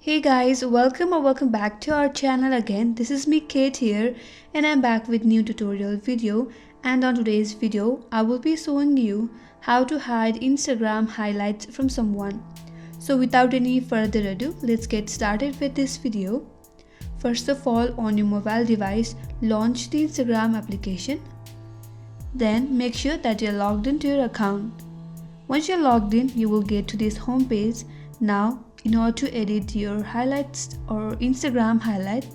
Hey guys, welcome or welcome back to our channel again. This is me Kate here and I'm back with new tutorial video, and on today's video I will be showing you how to hide Instagram highlights from someone. So without any further ado, let's get started with this video. First of all, on your mobile device, launch the Instagram application. Then make sure that you're logged into your account. Once you're logged in, you will get to this home page. Now, in order to edit your highlights or Instagram highlight,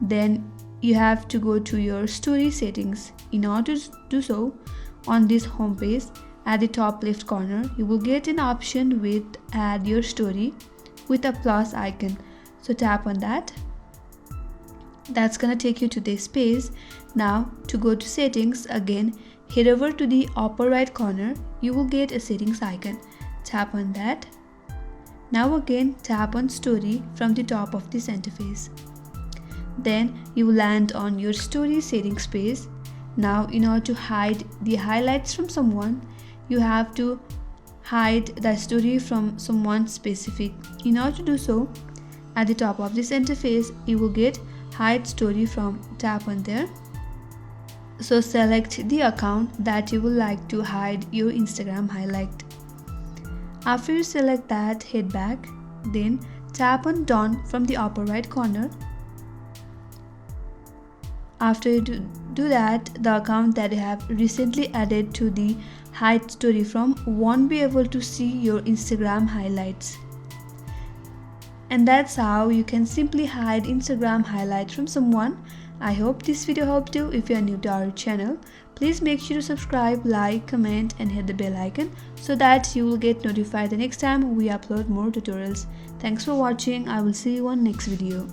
then you have to go to your story settings. In order to do so, on this home page, at the top left corner, you will get an option with add your story with a plus icon. So tap on that. That's gonna take you to this page. Now to go to settings, again head over to the upper right corner. You will get a settings icon. Tap on that. Now again tap on story from the top of this interface. Then you will land on your story settings page. Now in order to hide the highlights from someone, you have to hide the story from someone specific. In order to do so, at the top of this interface you will get hide story from. Tap on there. So select the account that you would like to hide your Instagram highlight. After you select that, head back, then tap on done from the upper right corner. After you do that, the account that you have recently added to the hide story from won't be able to see your Instagram highlights. And that's how you can simply hide Instagram highlights from someone. I hope this video helped you. If you are new to our channel, please make sure to subscribe, like, comment and hit the bell icon so that you will get notified the next time we upload more tutorials. Thanks for watching. I will see you on next video.